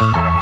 Welcome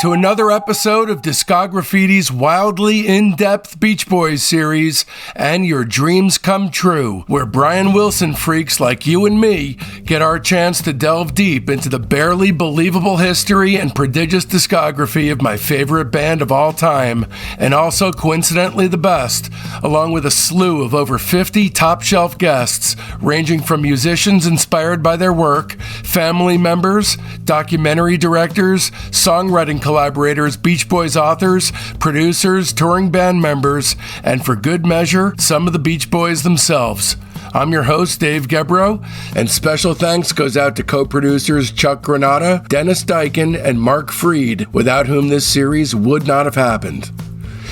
to another episode of Discograffiti's wildly in-depth Beach Boys series and Your Dreams Come True, where Brian Wilson freaks like you and me get our chance to delve deep into the barely believable history and prodigious discography of my favorite band of all time, and also coincidentally the best, along with a slew of over 50 top-shelf guests, ranging from musicians inspired by their work, family members, documentary directors, songwriting collaborators, Beach Boys authors, producers, touring band members, and for good measure, some of the Beach Boys themselves. I'm your host, Dave Gebrow, and special thanks goes out to co-producers Chuck Granata, Dennis Dykin, and Mark Freed, without whom this series would not have happened.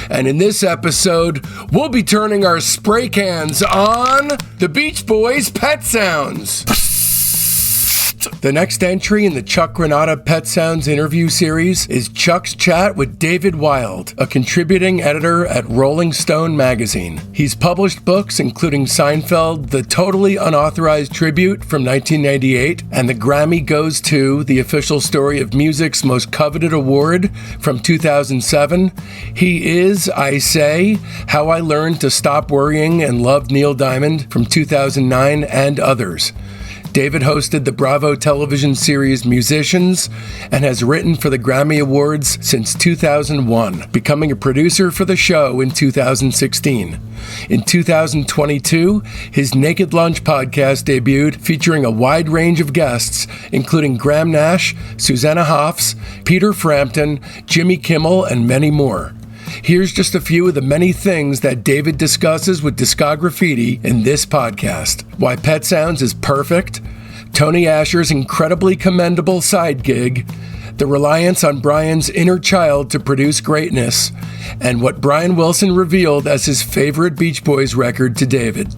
And in this episode, we'll be turning our spray cans on the Beach Boys' Pet Sounds. The next entry in the Chuck Granata Pet Sounds interview series is Chuck's chat with David Wild, a contributing editor at Rolling Stone magazine. He's published books including Seinfeld, The Totally Unauthorized Tribute from 1998, and The Grammy Goes To, the official story of music's most coveted award from 2007. He is, I Say, How I Learned to Stop Worrying and Love Neil Diamond from 2009, and others. David hosted the Bravo television series Musicians and has written for the Grammy Awards since 2001, becoming a producer for the show in 2016. In 2022, his Naked Lunch podcast debuted, featuring a wide range of guests, including Graham Nash, Susanna Hoffs, Peter Frampton, Jimmy Kimmel, and many more. Here's just a few of the many things that David discusses with Discograffiti in this podcast. Why Pet Sounds is perfect, Tony Asher's incredibly commendable side gig, the reliance on Brian's inner child to produce greatness, and what Brian Wilson revealed as his favorite Beach Boys record to David.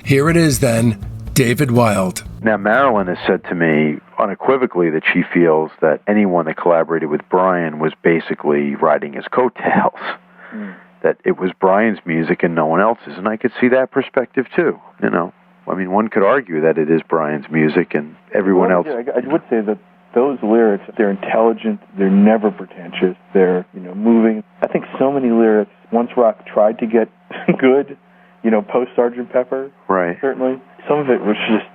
Here it is then, David Wild. Now, Marilyn has said to me unequivocally that she feels that anyone that collaborated with Brian was basically riding his coattails, that it was Brian's music and no one else's, and I could see that perspective too, you know. I mean, one could argue that it is Brian's music and everyone else. Yeah, I would say that those lyrics, they're intelligent, they're never pretentious, they're, moving. I think so many lyrics, once rock tried to get good, post Sgt. Pepper, right? Certainly. Some of it was just,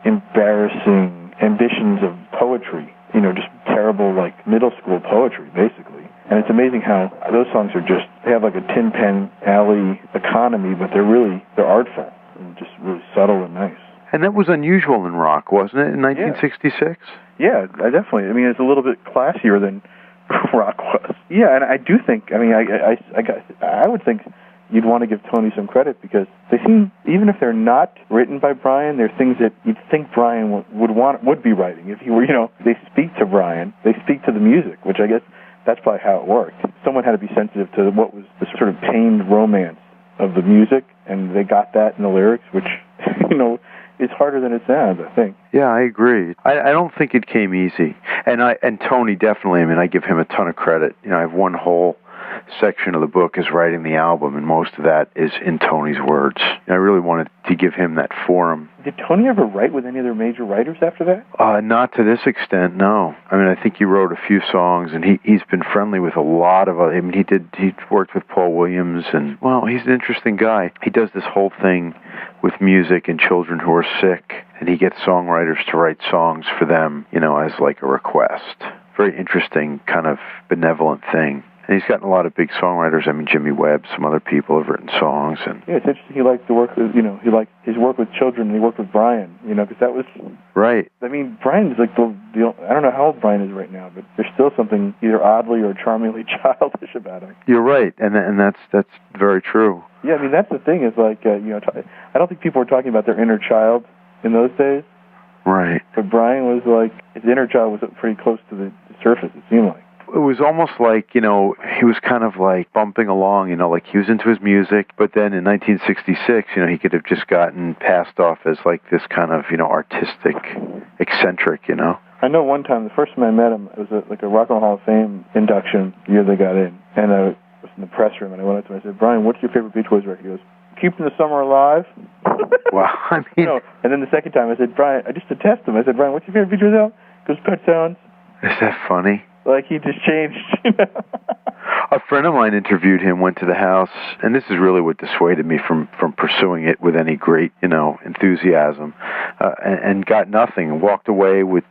embarrassing ambitions of poetry, just terrible, middle school poetry, basically. And it's amazing how those songs they have like a Tin Pan Alley economy, but they're artful and just really subtle and nice. And that was unusual in rock, wasn't it, in 1966? Yeah, definitely. I mean, it's a little bit classier than rock was. Yeah, and I do think, I would think you'd want to give Tony some credit, because they seem, even if they're not written by Brian, they're things that you'd think Brian would be writing if he were, they speak to Brian, they speak to the music, which I guess that's probably how it worked. Someone had to be sensitive to what was the sort of pained romance of the music, and they got that in the lyrics, which, is harder than it sounds, I think. Yeah, I agree. I don't think it came easy. And Tony definitely, I give him a ton of credit. I have one whole section of the book is writing the album, and most of that is in Tony's words. I really wanted to give him that forum. Did Tony ever write with any other major writers after that? Not to this extent, no. I think he wrote a few songs, and he's been friendly with a lot of other. He worked with Paul Williams, and, well, he's an interesting guy. He does this whole thing with music and children who are sick, and he gets songwriters to write songs for them, as like a request. Very interesting, kind of benevolent thing. And he's gotten a lot of big songwriters. Jimmy Webb, some other people have written songs. And yeah, it's interesting. He liked to work with, he liked his work with children, and he worked with Brian, because that was... Right. Brian's like the I don't know how old Brian is right now, but there's still something either oddly or charmingly childish about him. You're right, and that's very true. Yeah, that's the thing is I don't think people were talking about their inner child in those days. Right. But Brian was his inner child was pretty close to the surface, it seemed like. It was almost like, he was kind of like bumping along, like he was into his music, but then in 1966, he could have just gotten passed off as like this kind of, artistic eccentric, I know one time, the first time I met him, it was like a Rock and Roll Hall of Fame induction year they got in. And I was in the press room, and I went up to him and I said, Brian, what's your favorite Beach Boys record? He goes, Keeping the Summer Alive. Wow, I mean... No. And then the second time I said, Brian, just to test him, I said, Brian, what's your favorite Beach Boys album? He goes, Pet Sounds. Is that funny? Like he just changed, you know? A friend of mine interviewed him, went to the house, and this is really what dissuaded me from pursuing it with any great, enthusiasm, and got nothing, and walked away with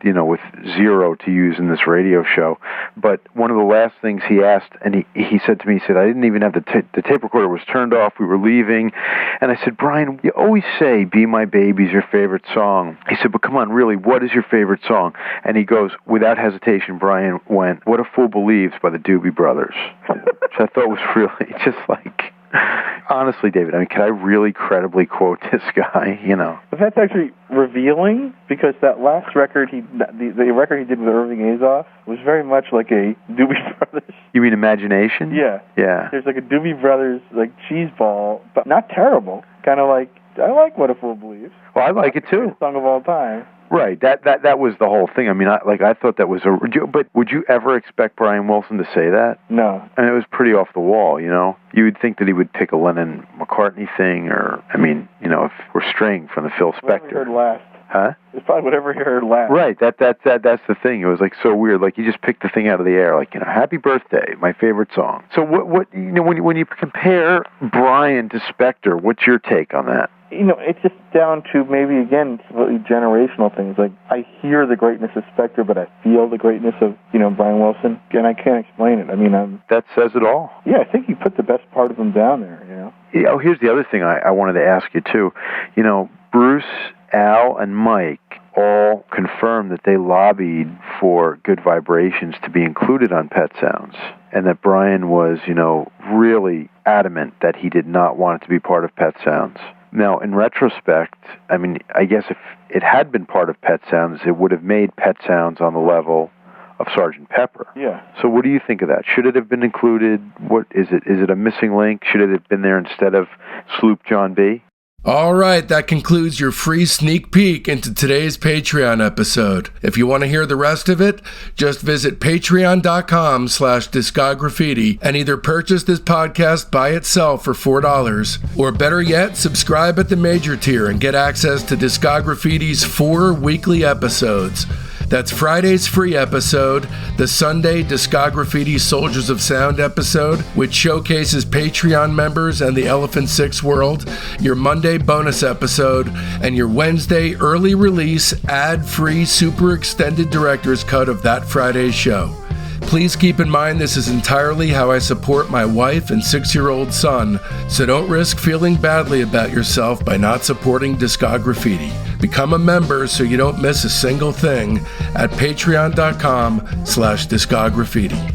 zero to use in this radio show. But one of the last things he asked, and he said to me, he said, I didn't even have the tape recorder was turned off, we were leaving, and I said, Brian, you always say Be My Baby's your favorite song. He said, but come on, really, what is your favorite song? And he goes, without hesitation, Brian went, What a Fool Believes by the Doobie Brothers. Which I thought was really just like, honestly, David, I mean, can I really credibly quote this guy, But that's actually revealing, because that last record, the record he did with Irving Azoff was very much like a Doobie Brothers. You mean Imagination? Yeah. Yeah. There's like a Doobie Brothers, like, cheese ball, but not terrible. Kind of like, I like What a Fool Believes. Well, I like it too. Song of all time. Right, that was the whole thing. I mean, I thought that was but would you ever expect Brian Wilson to say that? No. And it was pretty off the wall, You would think that he would pick a Lennon-McCartney thing, or, if we're straying from the Phil Spector. Whatever he heard last. Huh? It's probably whatever he heard last. Right, that's the thing. It was like so weird. Like you just picked the thing out of the air. Like Happy Birthday, my favorite song. So what when you compare Brian to Spector, what's your take on that? It's just down to maybe, again, slightly generational things. Like, I hear the greatness of Spector, but I feel the greatness of, Brian Wilson, and I can't explain it. I mean, that says it all. Yeah, I think you put the best part of him down there, Oh, here's the other thing I wanted to ask you, too. Bruce, Al, and Mike all confirmed that they lobbied for Good Vibrations to be included on Pet Sounds, and that Brian was, really adamant that he did not want it to be part of Pet Sounds. Now, in retrospect, I mean, I guess if it had been part of Pet Sounds, it would have made Pet Sounds on the level of Sgt. Pepper. Yeah. So what do you think of that? Should it have been included? What is it? Is it a missing link? Should it have been there instead of Sloop John B? All right, that concludes your free sneak peek into today's Patreon episode. If you want to hear the rest of it, just visit patreon.com/discograffiti and either purchase this podcast by itself for $4, or better yet, subscribe at the major tier and get access to Discograffiti's 4 weekly episodes. That's Friday's free episode, the Sunday Discograffiti Soldiers of Sound episode, which showcases Patreon members and the Elephant Six world, your Monday bonus episode, and your Wednesday early release ad-free super extended director's cut of that Friday's show. Please keep in mind this is entirely how I support my wife and 6-year-old son, so don't risk feeling badly about yourself by not supporting Discograffiti. Become a member so you don't miss a single thing at patreon.com/discograffiti.